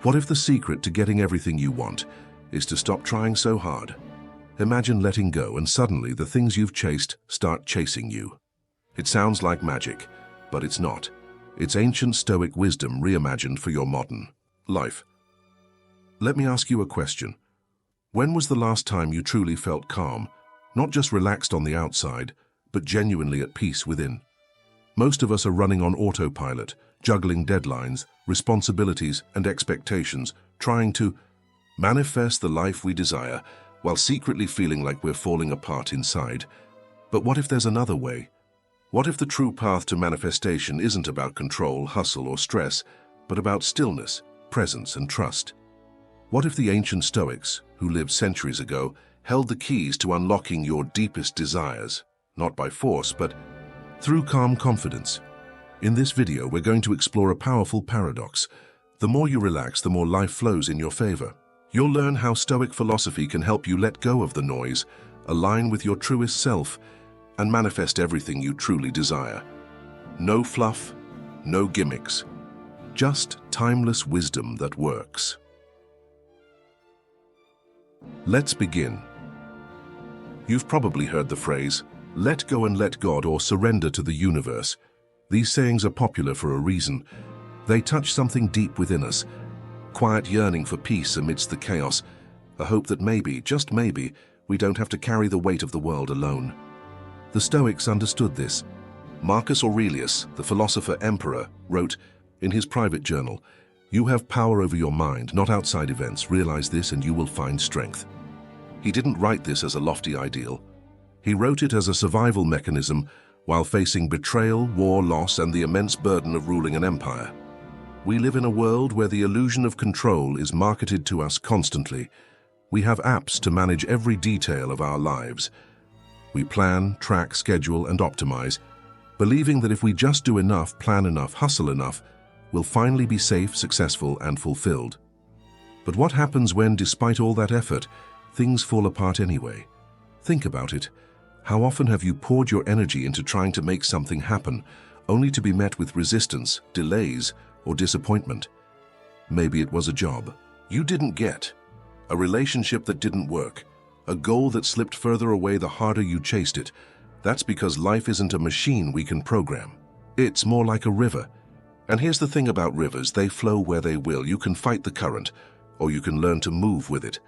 What if the secret to getting everything you want is to stop trying so hard? Imagine letting go and suddenly the things you've chased start chasing you. It sounds like magic, but it's not. It's ancient Stoic wisdom reimagined for your modern life. Let me ask you a question. When was the last time you truly felt calm, not just relaxed on the outside, but genuinely at peace within? Most of us are running on autopilot, juggling deadlines, responsibilities, and expectations, trying to manifest the life we desire, while secretly feeling like we're falling apart inside. But what if there's another way? What if the true path to manifestation isn't about control, hustle, or stress, but about stillness, presence, and trust? What if the ancient Stoics, who lived centuries ago, held the keys to unlocking your deepest desires, not by force, but through calm confidence? In this video, we're going to explore a powerful paradox. The more you relax, the more life flows in your favor. You'll learn how Stoic philosophy can help you let go of the noise, align with your truest self, and manifest everything you truly desire. No fluff, no gimmicks, just timeless wisdom that works. Let's begin. You've probably heard the phrase, "Let go and let God," or "surrender to the universe." These sayings are popular for a reason. They touch something deep within us, quiet yearning for peace amidst the chaos, a hope that maybe, just maybe, we don't have to carry the weight of the world alone. The Stoics understood this. Marcus Aurelius, the philosopher emperor, wrote in his private journal, "You have power over your mind, not outside events. Realize this and you will find strength." He didn't write this as a lofty ideal. He wrote it as a survival mechanism while facing betrayal, war, loss, and the immense burden of ruling an empire. We live in a world where the illusion of control is marketed to us constantly. We have apps to manage every detail of our lives. We plan, track, schedule, and optimize, believing that if we just do enough, plan enough, hustle enough, we'll finally be safe, successful, and fulfilled. But what happens when, despite all that effort, things fall apart anyway? Think about it. How often have you poured your energy into trying to make something happen, only to be met with resistance, delays, or disappointment? Maybe it was a job you didn't get, a relationship that didn't work, a goal that slipped further away the harder you chased it. That's because life isn't a machine we can program. It's more like a river. And here's the thing about rivers, they flow where they will. You can fight the current, or you can learn to move with it.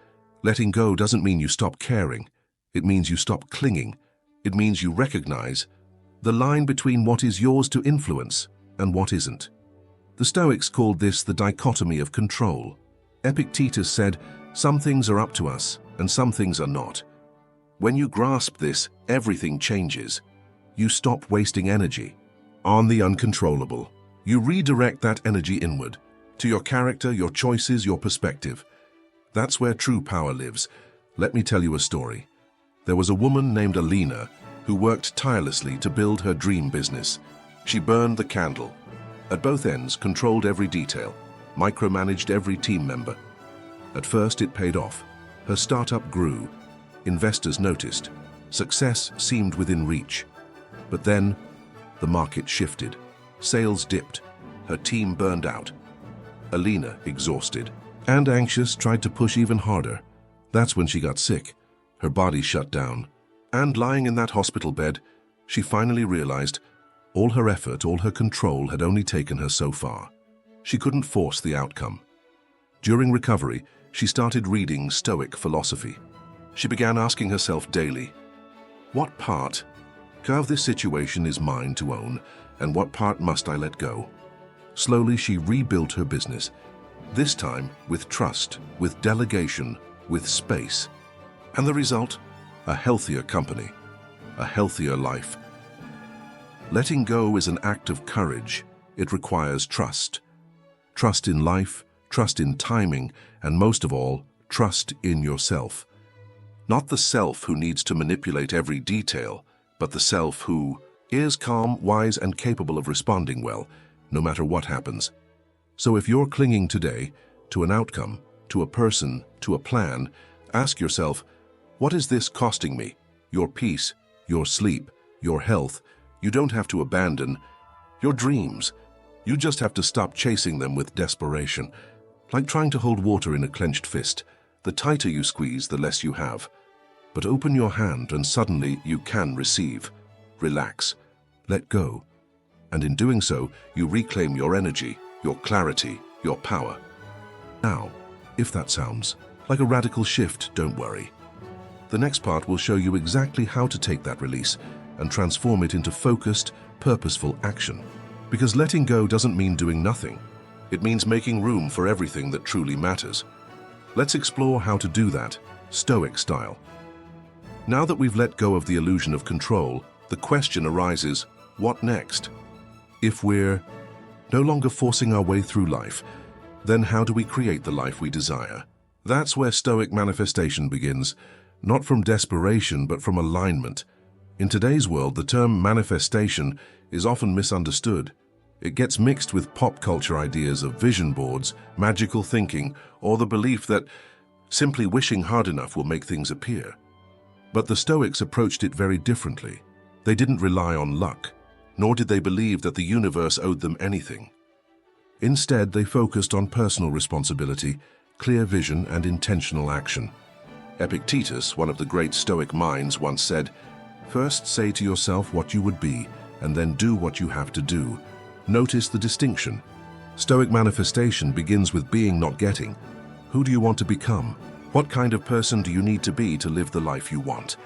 Letting go doesn't mean you stop caring. It means you stop clinging. It means you recognize the line between what is yours to influence and what isn't. The Stoics called this the dichotomy of control. Epictetus said, "Some things are up to us, and some things are not." When you grasp this, everything changes. You stop wasting energy on the uncontrollable. You redirect that energy inward, to your character, your choices, your perspective. That's where true power lives. Let me tell you a story. There was a woman named Alina who worked tirelessly to build her dream business. She burned the candle. At both ends, controlled every detail, micromanaged every team member. At first, it paid off. Her startup grew. Investors noticed. Success seemed within reach. But then, the market shifted. Sales dipped. Her team burned out. Alina, exhausted and anxious, tried to push even harder. That's when she got sick. Her body shut down. And lying in that hospital bed, she finally realized all her effort, all her control had only taken her so far. She couldn't force the outcome. During recovery, she started reading Stoic philosophy. She began asking herself daily, what part of this situation is mine to own, and what part must I let go? Slowly, she rebuilt her business, this time with trust, with delegation, with space. And the result? A healthier company, a healthier life. Letting go is an act of courage. It requires trust. Trust in life, trust in timing, and most of all, trust in yourself. Not the self who needs to manipulate every detail, but the self who is calm, wise, and capable of responding well, no matter what happens. So if you're clinging today to an outcome, to a person, to a plan, ask yourself, what is this costing me? Your peace, your sleep, your health. You don't have to abandon your dreams. You just have to stop chasing them with desperation. Like trying to hold water in a clenched fist, the tighter you squeeze, the less you have. But open your hand and suddenly you can receive. Relax, let go. And in doing so, you reclaim your energy, your clarity, your power. Now, if that sounds like a radical shift, don't worry. The next part will show you exactly how to take that release and transform it into focused, purposeful action. Because letting go doesn't mean doing nothing. It means making room for everything that truly matters. Let's explore how to do that, Stoic style. Now that we've let go of the illusion of control, the question arises, what next? If we're no longer forcing our way through life, then how do we create the life we desire? That's where Stoic manifestation begins, not from desperation but from alignment. In today's world, the term manifestation is often misunderstood. It gets mixed with pop culture ideas of vision boards, magical thinking, or the belief that simply wishing hard enough will make things appear. But the Stoics approached it very differently. They didn't rely on luck, nor did they believe that the universe owed them anything. Instead, they focused on personal responsibility, clear vision, and intentional action. Epictetus, one of the great Stoic minds, once said, "First say to yourself what you would be, and then do what you have to do." Notice the distinction. Stoic manifestation begins with being, not getting. Who do you want to become? What kind of person do you need to be to live the life you want?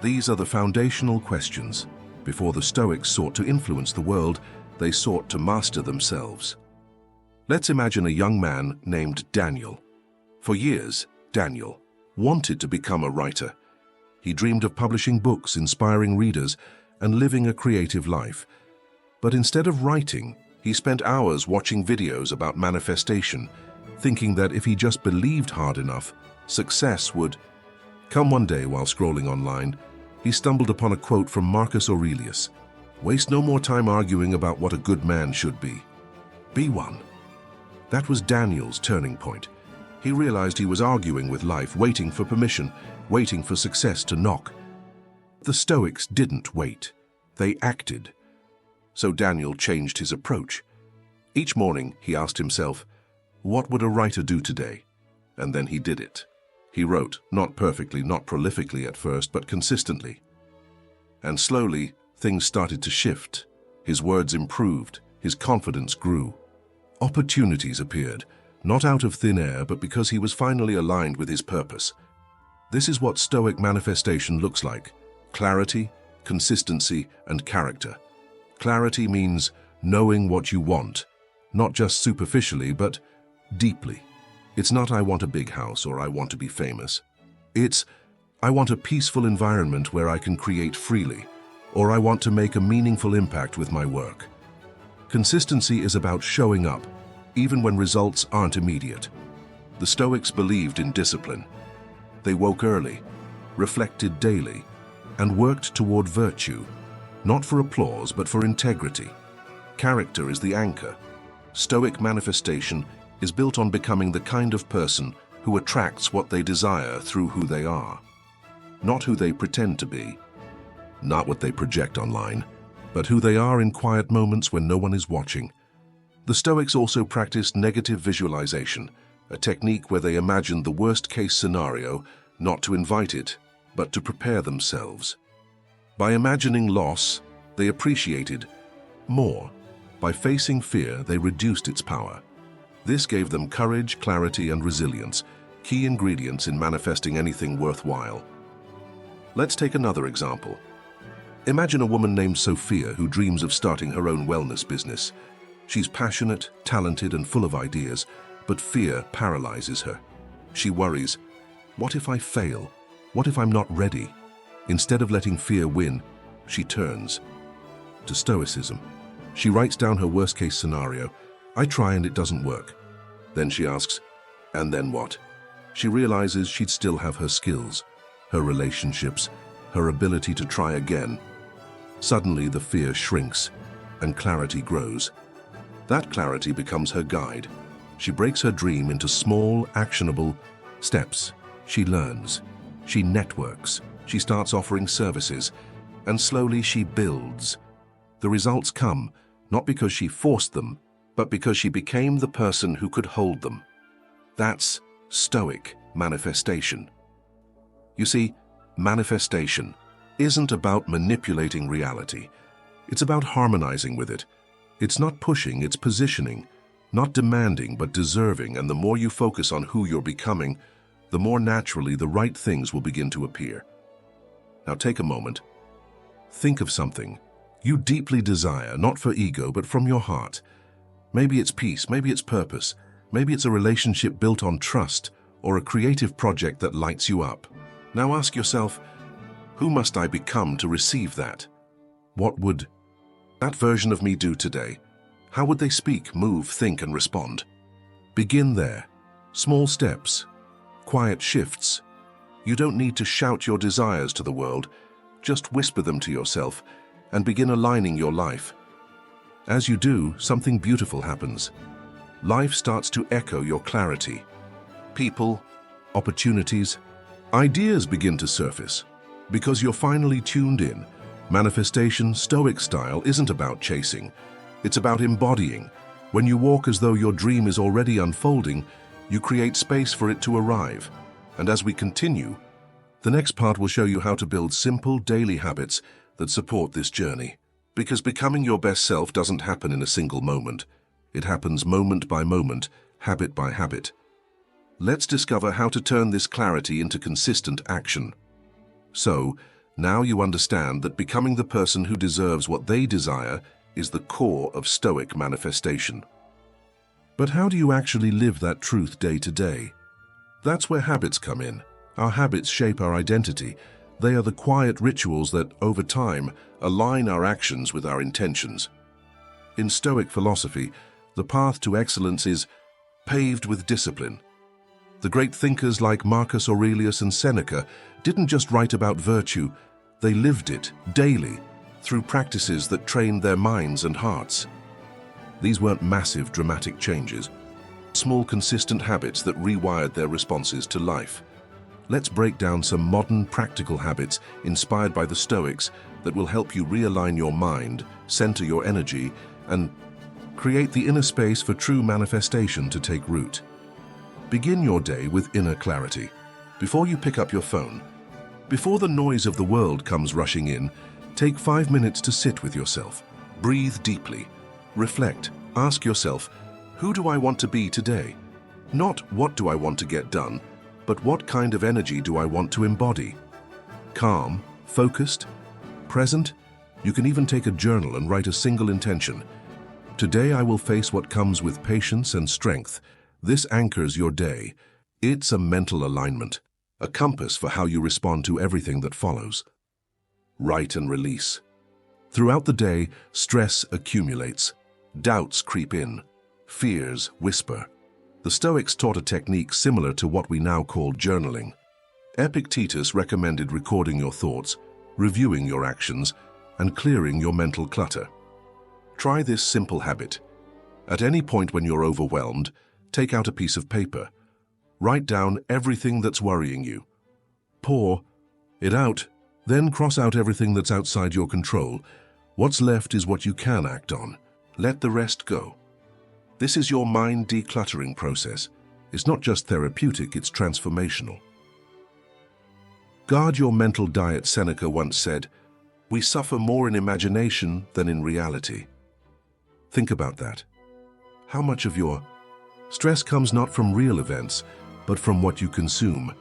These are the foundational questions. Before the Stoics sought to influence the world, they sought to master themselves. Let's imagine a young man named Daniel. For years, Daniel wanted to become a writer. He dreamed of publishing books, inspiring readers, and living a creative life. But instead of writing, he spent hours watching videos about manifestation, thinking that if he just believed hard enough, success would come. One day, while scrolling online, he stumbled upon a quote from Marcus Aurelius: "Waste no more time arguing about what a good man should be. Be one." That was Daniel's turning point. He realized he was arguing with life, waiting for permission, waiting for success to knock. The Stoics didn't wait. They acted. So Daniel changed his approach. Each morning, he asked himself, what would a writer do today? And then he did it. He wrote, not perfectly, not prolifically at first, but consistently. And slowly, things started to shift. His words improved. His confidence grew. Opportunities appeared, not out of thin air, but because he was finally aligned with his purpose. This is what Stoic manifestation looks like: clarity, consistency, and character. Clarity means knowing what you want, not just superficially, but deeply. It's not "I want a big house" or "I want to be famous." It's "I want a peaceful environment where I can create freely," or "I want to make a meaningful impact with my work." Consistency is about showing up, even when results aren't immediate. The Stoics believed in discipline. They woke early, reflected daily, and worked toward virtue, not for applause, but for integrity. Character is the anchor. Stoic manifestation is built on becoming the kind of person who attracts what they desire through who they are. Not who they pretend to be, not what they project online, but who they are in quiet moments when no one is watching. The Stoics also practiced negative visualization, a technique where they imagined the worst-case scenario, not to invite it, but to prepare themselves. By imagining loss, they appreciated more. By facing fear, they reduced its power. This gave them courage, clarity, and resilience, key ingredients in manifesting anything worthwhile. Let's take another example. Imagine a woman named Sophia who dreams of starting her own wellness business. She's passionate, talented, and full of ideas, but fear paralyzes her. She worries, what if I fail? What if I'm not ready? Instead of letting fear win, she turns to Stoicism. She writes down her worst-case scenario. I try and it doesn't work. Then she asks, and then what? She realizes she'd still have her skills, her relationships, her ability to try again. Suddenly the fear shrinks and clarity grows. That clarity becomes her guide. She breaks her dream into small, actionable steps. She learns. She networks. She starts offering services. And slowly she builds. The results come, not because she forced them, but because she became the person who could hold them. That's Stoic manifestation. You see, manifestation isn't about manipulating reality. It's about harmonizing with it. It's not pushing, it's positioning. Not demanding, but deserving, and the more you focus on who you're becoming, the more naturally the right things will begin to appear. Now take a moment. Think of something you deeply desire, not for ego, but from your heart. Maybe it's peace, maybe it's purpose, maybe it's a relationship built on trust, or a creative project that lights you up. Now ask yourself, who must I become to receive that? What would that version of me do today? How would they speak, move, think, and respond? Begin there. Small steps, quiet shifts. You don't need to shout your desires to the world. Just whisper them to yourself and begin aligning your life. As you do, something beautiful happens. Life starts to echo your clarity. People, opportunities, ideas begin to surface because you're finally tuned in. Manifestation, Stoic style, isn't about chasing. It's about embodying. When you walk as though your dream is already unfolding, you create space for it to arrive. And as we continue, the next part will show you how to build simple daily habits that support this journey. Because becoming your best self doesn't happen in a single moment. It happens moment by moment, habit by habit. Let's discover how to turn this clarity into consistent action. So, now you understand that becoming the person who deserves what they desire is the core of Stoic manifestation. But how do you actually live that truth day to day? That's where habits come in. Our habits shape our identity. They are the quiet rituals that, over time, align our actions with our intentions. In Stoic philosophy, the path to excellence is paved with discipline. The great thinkers like Marcus Aurelius and Seneca didn't just write about virtue, they lived it daily through practices that trained their minds and hearts. These weren't massive, dramatic changes, small, consistent habits that rewired their responses to life. Let's break down some modern, practical habits inspired by the Stoics that will help you realign your mind, center your energy, and create the inner space for true manifestation to take root. Begin your day with inner clarity. Before you pick up your phone, before the noise of the world comes rushing in, take 5 minutes to sit with yourself. Breathe deeply. Reflect. Ask yourself, who do I want to be today? Not what do I want to get done, but what kind of energy do I want to embody? Calm, focused, present. You can even take a journal and write a single intention. Today I will face what comes with patience and strength. This anchors your day. It's a mental alignment, a compass for how you respond to everything that follows. Write and release. Throughout the day, stress accumulates. Doubts creep in. Fears whisper. The Stoics taught a technique similar to what we now call journaling. Epictetus recommended recording your thoughts, reviewing your actions, and clearing your mental clutter. Try this simple habit. At any point when you're overwhelmed, take out a piece of paper. Write down everything that's worrying you. Pour it out, then cross out everything that's outside your control. What's left is what you can act on. Let the rest go. This is your mind decluttering process. It's not just therapeutic, it's transformational. Guard your mental diet, Seneca once said. We suffer more in imagination than in reality. Think about that. How much of your stress comes not from real events, but from what you consume?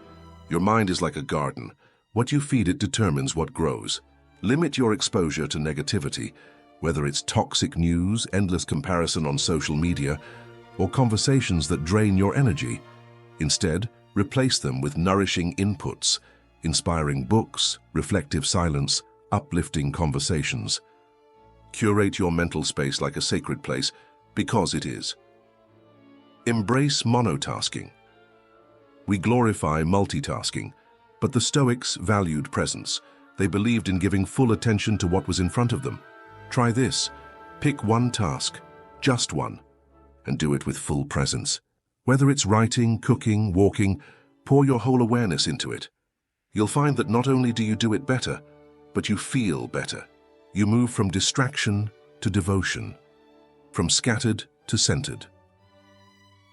Your mind is like a garden. What you feed it determines what grows. Limit your exposure to negativity, whether it's toxic news, endless comparison on social media, or conversations that drain your energy. Instead, replace them with nourishing inputs, inspiring books, reflective silence, uplifting conversations. Curate your mental space like a sacred place, because it is. Embrace monotasking. We glorify multitasking, but the Stoics valued presence. They believed in giving full attention to what was in front of them. Try this. Pick one task, just one, and do it with full presence. Whether it's writing, cooking, walking, pour your whole awareness into it. You'll find that not only do you do it better, but you feel better. You move from distraction to devotion, from scattered to centered.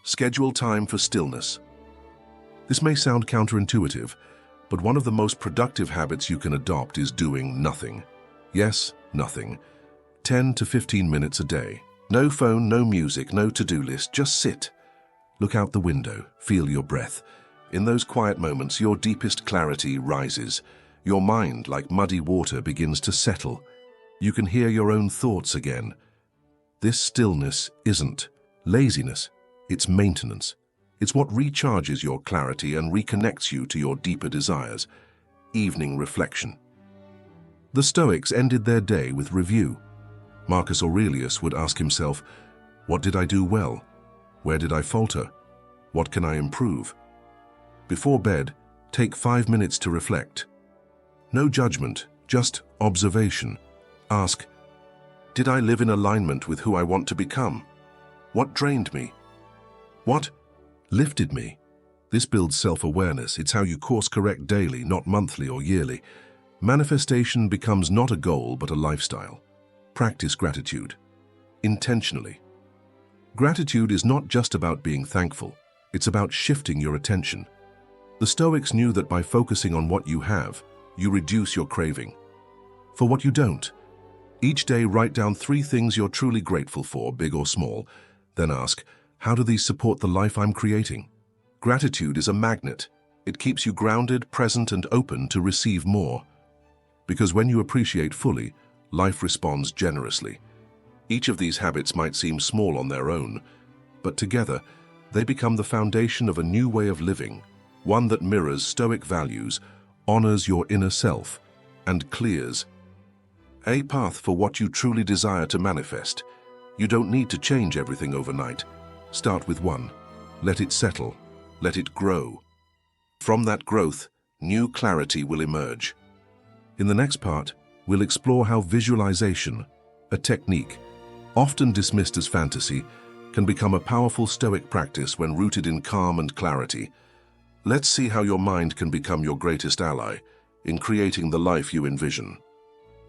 Schedule time for stillness. This may sound counterintuitive, but one of the most productive habits you can adopt is doing nothing. Yes, nothing. 10 to 15 minutes a day. No phone, no music, no to-do list, just sit. Look out the window, feel your breath. In those quiet moments, your deepest clarity rises. Your mind, like muddy water, begins to settle. You can hear your own thoughts again. This stillness isn't laziness, it's maintenance. It's what recharges your clarity and reconnects you to your deeper desires. Evening reflection. The Stoics ended their day with review. Marcus Aurelius would ask himself, what did I do well? Where did I falter? What can I improve? Before bed, take 5 minutes to reflect. No judgment, just observation. Ask, did I live in alignment with who I want to become? What drained me? What lifted me? This builds self-awareness. It's how you course-correct daily, not monthly or yearly. Manifestation becomes not a goal, but a lifestyle. Practice gratitude. Intentionally. Gratitude is not just about being thankful. It's about shifting your attention. The Stoics knew that by focusing on what you have, you reduce your craving. For what you don't, each day write down 3 things you're truly grateful for, big or small. Then ask, how do these support the life I'm creating? Gratitude is a magnet. It keeps you grounded, present, and open to receive more. Because when you appreciate fully, life responds generously. Each of these habits might seem small on their own, but together, they become the foundation of a new way of living, one that mirrors Stoic values, honors your inner self, and clears a path for what you truly desire to manifest. You don't need to change everything overnight. Start with 1. Let it settle. Let it grow. From that growth, new clarity will emerge. In the next part, we'll explore how visualization, a technique often dismissed as fantasy, can become a powerful Stoic practice when rooted in calm and clarity. Let's see how your mind can become your greatest ally in creating the life you envision.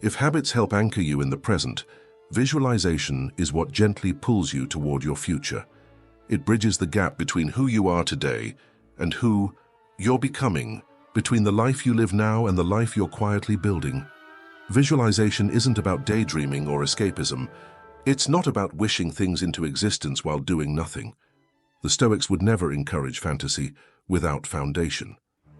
If habits help anchor you in the present, visualization is what gently pulls you toward your future. It bridges the gap between who you are today and who you're becoming, between the life you live now and the life you're quietly building. Visualization isn't about daydreaming or escapism. It's not about wishing things into existence while doing nothing. The Stoics would never encourage fantasy without foundation.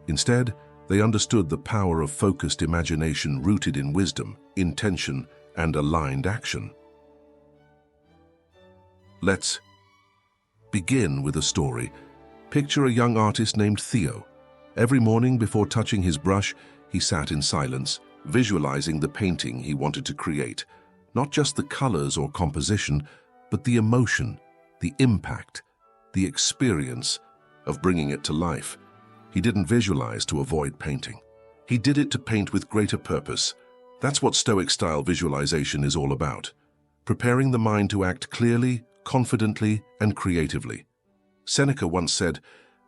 Instead, they understood the power of focused imagination rooted in wisdom, intention, and aligned action. Let's begin with a story. Picture a young artist named Theo. Every morning before touching his brush, he sat in silence, visualizing the painting he wanted to create. Not just the colors or composition, but the emotion, the impact, the experience of bringing it to life. He didn't visualize to avoid painting. He did it to paint with greater purpose. That's what Stoic-style visualization is all about. Preparing the mind to act clearly, confidently, and creatively. Seneca once said,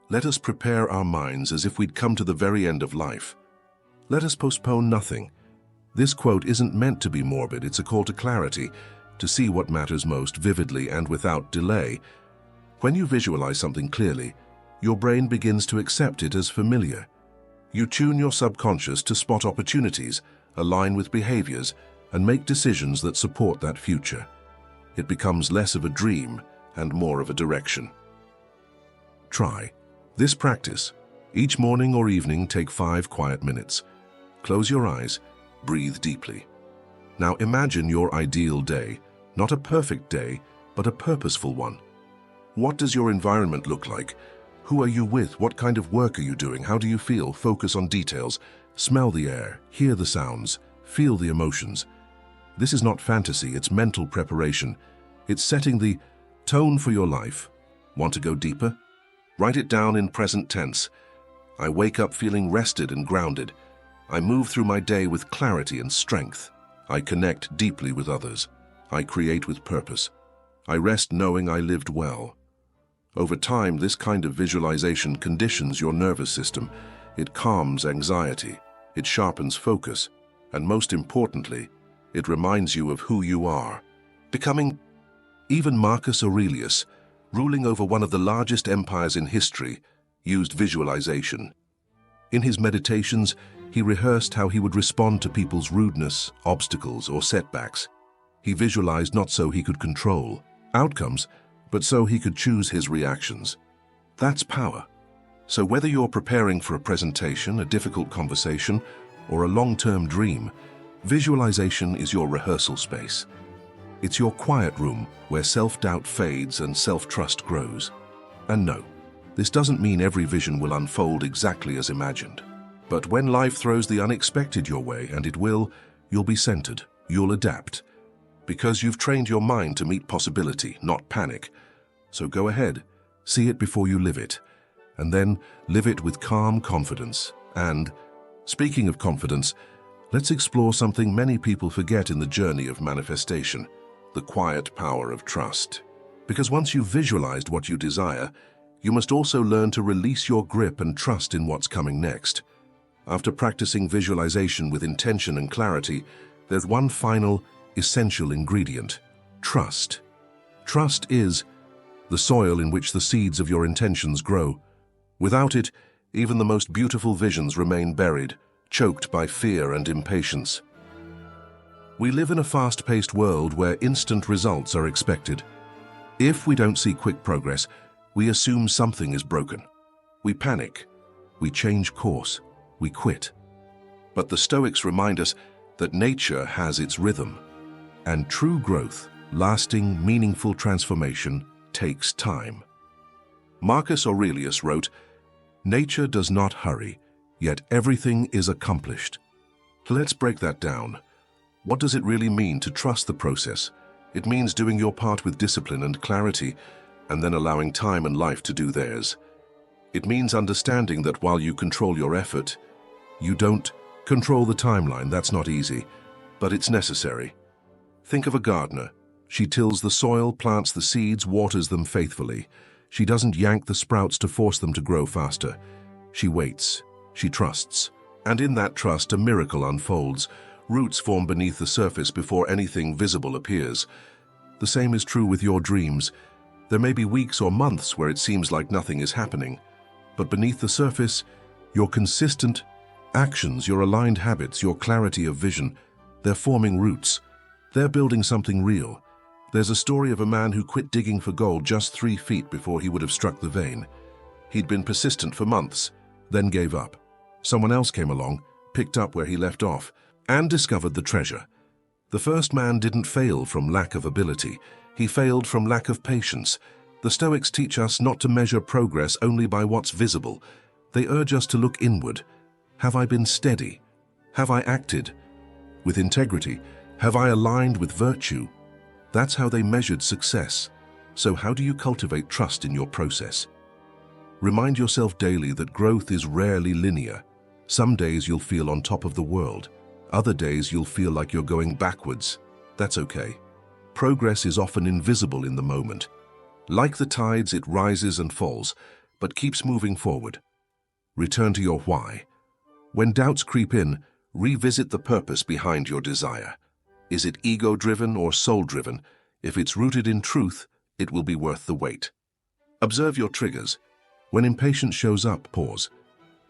"Let us prepare our minds as if we'd come to the very end of life. Let us postpone nothing." This quote isn't meant to be morbid. It's a call to clarity, to see what matters most vividly and without delay. When you visualize something clearly, your brain begins to accept it as familiar. You tune your subconscious to spot opportunities, align with behaviors, and make decisions that support that future. It becomes less of a dream and more of a direction. Try this practice. Each morning or evening, take 5 quiet minutes. Close your eyes, breathe deeply. Now imagine your ideal day, not a perfect day, but a purposeful one. What does your environment look like? Who are you with? What kind of work are you doing? How do you feel? Focus on details. Smell the air, hear the sounds, feel the emotions. This is not fantasy, it's mental preparation. It's setting the tone for your life. Want to go deeper? Write it down in present tense. I wake up feeling rested and grounded. I move through my day with clarity and strength. I connect deeply with others. I create with purpose. I rest knowing I lived well. Over time, this kind of visualization conditions your nervous system. It calms anxiety, it sharpens focus, and most importantly, it reminds you of who you are. Becoming. Even Marcus Aurelius, ruling over one of the largest empires in history, used visualization. In his meditations, he rehearsed how he would respond to people's rudeness, obstacles, or setbacks. He visualized not so he could control outcomes, but so he could choose his reactions. That's power. So whether you're preparing for a presentation, a difficult conversation, or a long-term dream, visualization is your rehearsal space. It's your quiet room where self-doubt fades and self-trust grows. And no, this doesn't mean every vision will unfold exactly as imagined. But when life throws the unexpected your way, and it will, you'll be centered, you'll adapt. Because you've trained your mind to meet possibility, not panic. So go ahead, see it before you live it, and then live it with calm confidence. And, speaking of confidence, let's explore something many people forget in the journey of manifestation, the quiet power of trust. Because once you've visualized what you desire, you must also learn to release your grip and trust in what's coming next. After practicing visualization with intention and clarity, there's one final, essential ingredient: trust. Trust is the soil in which the seeds of your intentions grow. Without it, even the most beautiful visions remain buried, choked by fear and impatience. We live in a fast-paced world where instant results are expected. If we don't see quick progress, we assume something is broken. We panic, we change course, we quit. But the Stoics remind us that nature has its rhythm, and true growth, lasting, meaningful transformation, takes time. Marcus Aurelius wrote, "Nature does not hurry, yet everything is accomplished." Let's break that down. What does it really mean to trust the process? It means doing your part with discipline and clarity, and then allowing time and life to do theirs. It means understanding that while you control your effort, you don't control the timeline. That's not easy, but it's necessary. Think of a gardener. She tills the soil, plants the seeds, waters them faithfully. She doesn't yank the sprouts to force them to grow faster. She waits, she trusts, and in that trust a miracle unfolds. Roots form beneath the surface before anything visible appears. The same is true with your dreams. There may be weeks or months where it seems like nothing is happening, but beneath the surface, your consistent actions, your aligned habits, your clarity of vision, they're forming roots. They're building something real. There's a story of a man who quit digging for gold just 3 feet before he would have struck the vein. He'd been persistent for months, then gave up. Someone else came along, picked up where he left off, and discovered the treasure. The first man didn't fail from lack of ability. He failed from lack of patience. The Stoics teach us not to measure progress only by what's visible. They urge us to look inward. Have I been steady? Have I acted with integrity? Have I aligned with virtue? That's how they measured success. So how do you cultivate trust in your process? Remind yourself daily that growth is rarely linear. Some days you'll feel on top of the world. Other days you'll feel like you're going backwards. That's okay. Progress is often invisible in the moment. Like the tides, it rises and falls, but keeps moving forward. Return to your why. When doubts creep in, revisit the purpose behind your desire. Is it ego-driven or soul-driven? If it's rooted in truth, it will be worth the wait. Observe your triggers. When impatience shows up, pause.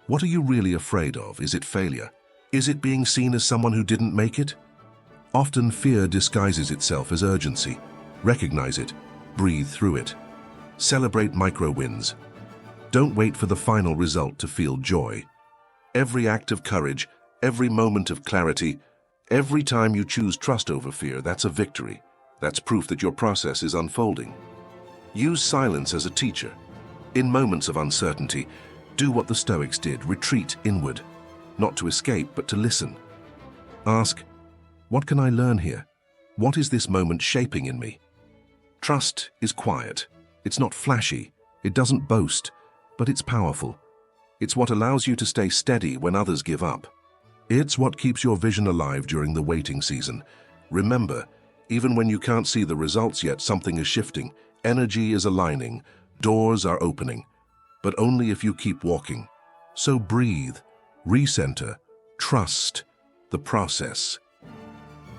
What are you really afraid of? Is it failure? Is it being seen as someone who didn't make it? Often fear disguises itself as urgency. Recognize it. Breathe through it. Celebrate micro wins. Don't wait for the final result to feel joy. Every act of courage, every moment of clarity, every time you choose trust over fear, that's a victory. That's proof that your process is unfolding. Use silence as a teacher. In moments of uncertainty, do what the Stoics did, retreat inward. Not to escape, but to listen. Ask, what can I learn here? What is this moment shaping in me? Trust is quiet. It's not flashy. It doesn't boast, but it's powerful. It's what allows you to stay steady when others give up. It's what keeps your vision alive during the waiting season. Remember, even when you can't see the results yet, something is shifting. Energy is aligning. Doors are opening. But only if you keep walking. So breathe. Recenter, trust. The process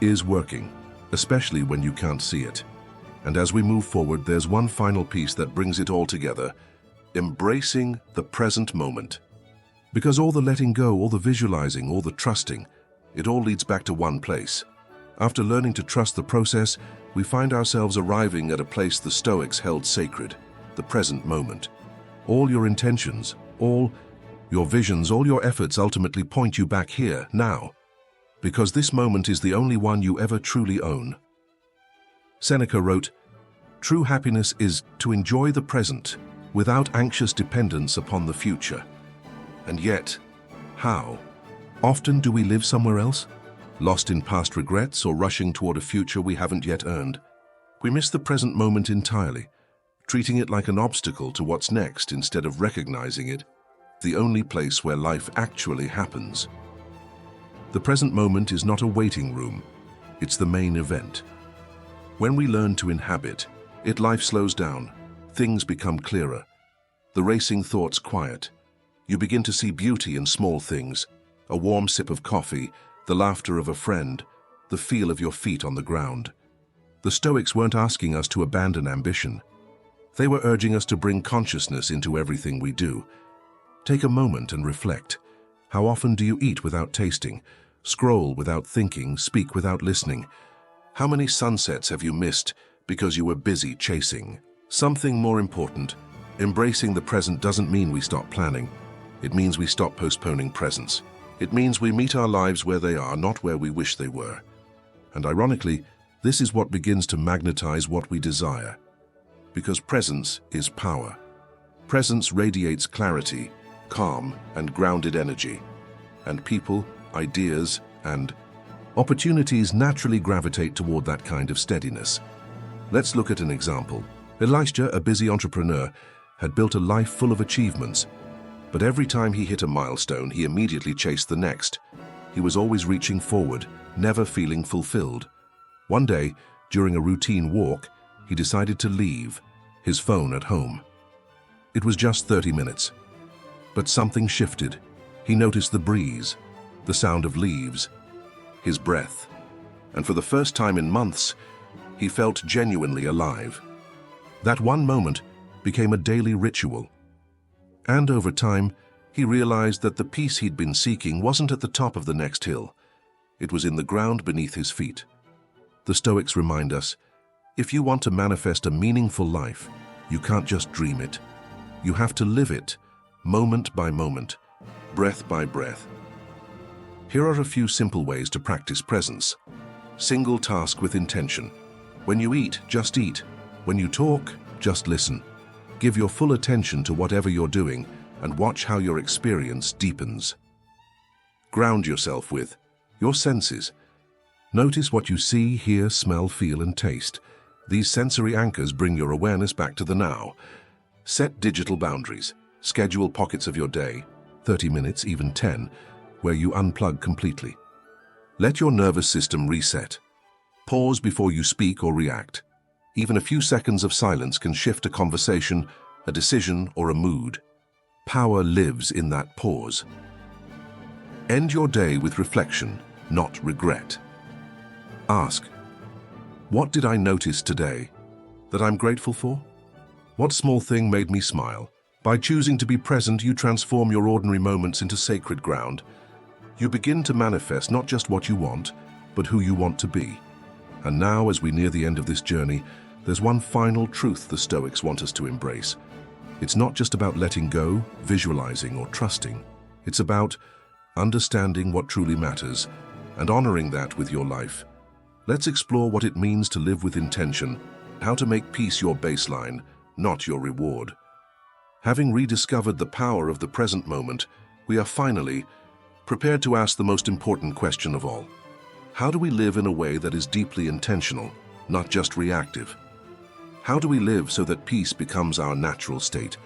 is working, especially when you can't see it. And as we move forward, there's one final piece that brings it all together: embracing the present moment. Because all the letting go, all the visualizing, all the trusting, it all leads back to one place. After learning to trust the process, we find ourselves arriving at a place the Stoics held sacred: the present moment. All your intentions, all your visions, all your efforts ultimately point you back here, now. Because this moment is the only one you ever truly own. Seneca wrote, "True happiness is to enjoy the present without anxious dependence upon the future." And yet, how? Often do we live somewhere else, lost in past regrets or rushing toward a future we haven't yet earned. We miss the present moment entirely, treating it like an obstacle to what's next instead of recognizing it, the only place where life actually happens. The present moment is not a waiting room, it's the main event. When we learn to inhabit it, life slows down, things become clearer, the racing thoughts quiet. You begin to see beauty in small things: a warm sip of coffee, the laughter of a friend, the feel of your feet on the ground. The Stoics weren't asking us to abandon ambition. They were urging us to bring consciousness into everything we do. Take a moment and reflect. How often do you eat without tasting, scroll without thinking, speak without listening? How many sunsets have you missed because you were busy chasing something more important? Embracing the present doesn't mean we stop planning. It means we stop postponing presence. It means we meet our lives where they are, not where we wish they were. And ironically, this is what begins to magnetize what we desire. Because presence is power. Presence radiates clarity, calm, and grounded energy. And people, ideas, and opportunities naturally gravitate toward that kind of steadiness. Let's look at an example. Elisha, a busy entrepreneur, had built a life full of achievements. But every time he hit a milestone, he immediately chased the next. He was always reaching forward, never feeling fulfilled. One day, during a routine walk, he decided to leave his phone at home. It was just 30 minutes. But something shifted. He noticed the breeze, the sound of leaves, his breath. And for the first time in months, he felt genuinely alive. That one moment became a daily ritual. And over time, he realized that the peace he'd been seeking wasn't at the top of the next hill. It was in the ground beneath his feet. The Stoics remind us, if you want to manifest a meaningful life, you can't just dream it. You have to live it, moment by moment, breath by breath. Here are a few simple ways to practice presence. Single task with intention. When you eat, just eat. When you talk, just listen. Give your full attention to whatever you're doing and watch how your experience deepens. Ground yourself with your senses. Notice what you see, hear, smell, feel, and taste. These sensory anchors bring your awareness back to the now. Set digital boundaries. Schedule pockets of your day, 30 minutes, even 10, where you unplug completely. Let your nervous system reset. Pause before you speak or react. Even a few seconds of silence can shift a conversation, a decision, or a mood. Power lives in that pause. End your day with reflection, not regret. Ask, what did I notice today that I'm grateful for? What small thing made me smile? By choosing to be present, you transform your ordinary moments into sacred ground. You begin to manifest not just what you want, but who you want to be. And now, as we near the end of this journey, there's one final truth the Stoics want us to embrace. It's not just about letting go, visualizing, or trusting. It's about understanding what truly matters and honoring that with your life. Let's explore what it means to live with intention, how to make peace your baseline, not your reward. Having rediscovered the power of the present moment, we are finally prepared to ask the most important question of all. How do we live in a way that is deeply intentional, not just reactive? How do we live so that peace becomes our natural state,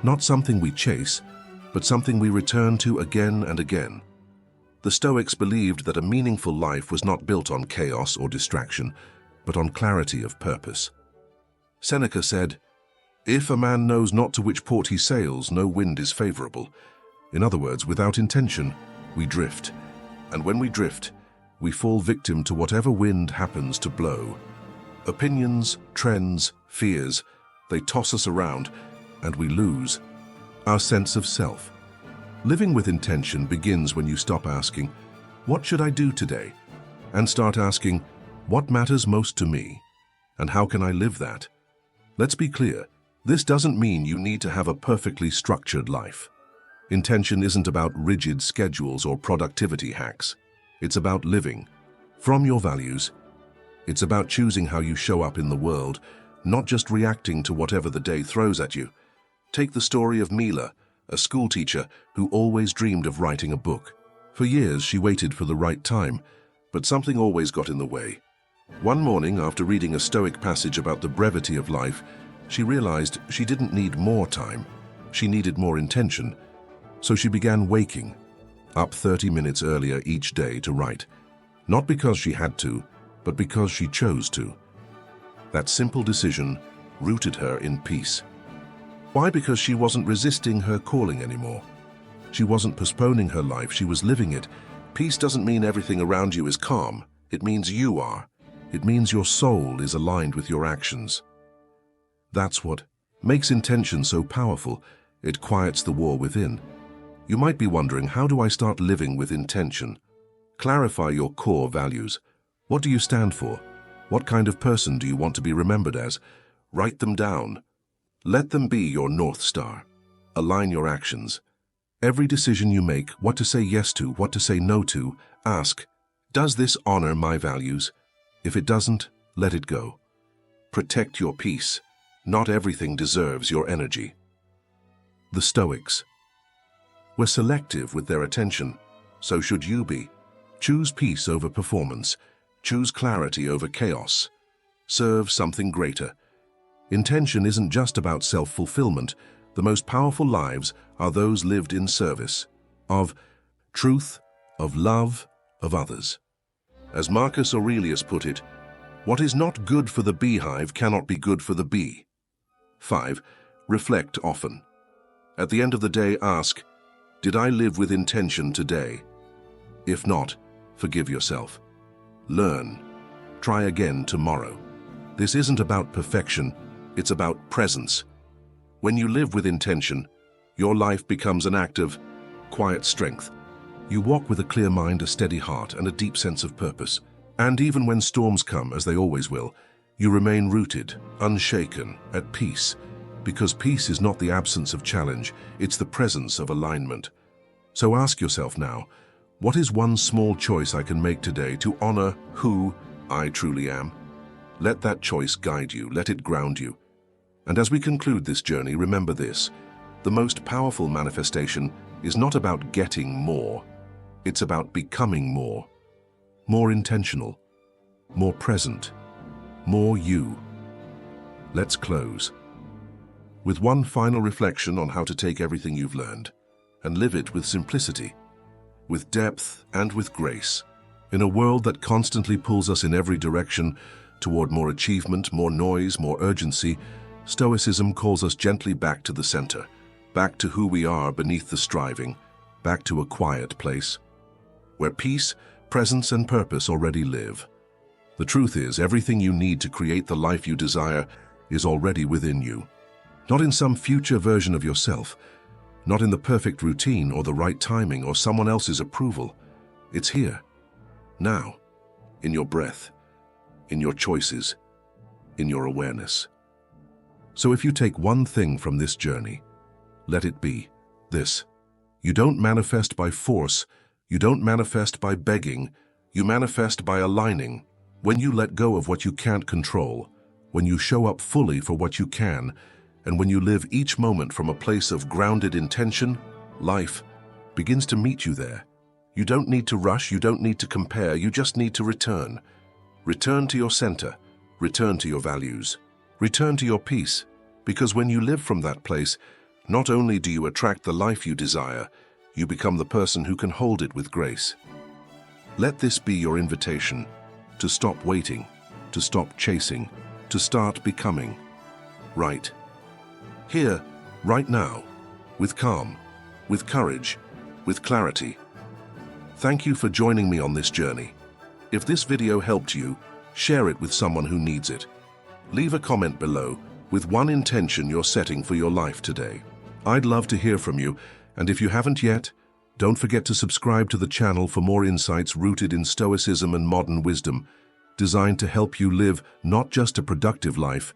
not something we chase, but something we return to again and again? The Stoics believed that a meaningful life was not built on chaos or distraction, but on clarity of purpose. Seneca said, "If a man knows not to which port he sails, no wind is favorable." In other words, without intention, we drift. And when we drift, we fall victim to whatever wind happens to blow. Opinions, trends, fears, they toss us around, and we lose our sense of self. Living with intention begins when you stop asking, "What should I do today?" and start asking, "What matters most to me? And how can I live that?" Let's be clear, this doesn't mean you need to have a perfectly structured life. Intention isn't about rigid schedules or productivity hacks. It's about living from your values. It's about choosing how you show up in the world, not just reacting to whatever the day throws at you. Take the story of Mila, a schoolteacher who always dreamed of writing a book. For years, she waited for the right time, but something always got in the way. One morning, after reading a Stoic passage about the brevity of life, she realized she didn't need more time. She needed more intention. So she began waking up 30 minutes earlier each day to write. Not because she had to, but because she chose to. That simple decision rooted her in peace. Why? Because she wasn't resisting her calling anymore. She wasn't postponing her life, she was living it. Peace doesn't mean everything around you is calm. It means you are. It means your soul is aligned with your actions. That's what makes intention so powerful. It quiets the war within. You might be wondering, how do I start living with intention? Clarify your core values. What do you stand for? What kind of person do you want to be remembered as? Write them down. Let them be your North Star. Align your actions. Every decision you make, what to say yes to, what to say no to, ask, does this honor my values? If it doesn't, let it go. Protect your peace. Not everything deserves your energy. The Stoics were selective with their attention. So should you be. Choose peace over performance. Choose clarity over chaos. Serve something greater. Intention isn't just about self-fulfillment. The most powerful lives are those lived in service of truth, of love, of others. As Marcus Aurelius put it, what is not good for the beehive cannot be good for the bee. 5. Reflect often. At the end of the day, ask, did I live with intention today? If not, forgive yourself. Learn. Try again tomorrow. This isn't about perfection, it's about presence. When you live with intention, your life becomes an act of quiet strength. You walk with a clear mind, a steady heart, and a deep sense of purpose. And even when storms come, as they always will, you remain rooted, unshaken, at peace. Because peace is not the absence of challenge, it's the presence of alignment. So ask yourself now, what is one small choice I can make today to honor who I truly am? Let that choice guide you, let it ground you. And as we conclude this journey, remember this: the most powerful manifestation is not about getting more, it's about becoming more. More intentional, more present, more you. Let's close with one final reflection on how to take everything you've learned and live it with simplicity, with depth, and with grace. In a world that constantly pulls us in every direction toward more achievement, more noise, more urgency, Stoicism calls us gently back to the center, back to who we are beneath the striving, back to a quiet place, where peace, presence, and purpose already live. The truth is, everything you need to create the life you desire is already within you. Not in some future version of yourself, not in the perfect routine or the right timing or someone else's approval. It's here, now, in your breath, in your choices, in your awareness. So if you take one thing from this journey, let it be this: you don't manifest by force, you don't manifest by begging, you manifest by aligning. When you let go of what you can't control, when you show up fully for what you can, and when you live each moment from a place of grounded intention, life begins to meet you there. You don't need to rush, you don't need to compare, you just need to return. Return to your center, return to your values, return to your peace, because when you live from that place, not only do you attract the life you desire, you become the person who can hold it with grace. Let this be your invitation to stop waiting, to stop chasing, to start becoming. Right here, right now, with calm, with courage, with clarity. Thank you for joining me on this journey. If this video helped you, share it with someone who needs it. Leave a comment below with one intention you're setting for your life today. I'd love to hear from you, and if you haven't yet, don't forget to subscribe to the channel for more insights rooted in Stoicism and modern wisdom, designed to help you live not just a productive life,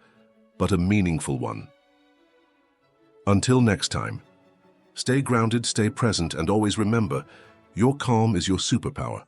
but a meaningful one. Until next time, stay grounded, stay present, and always remember, your calm is your superpower.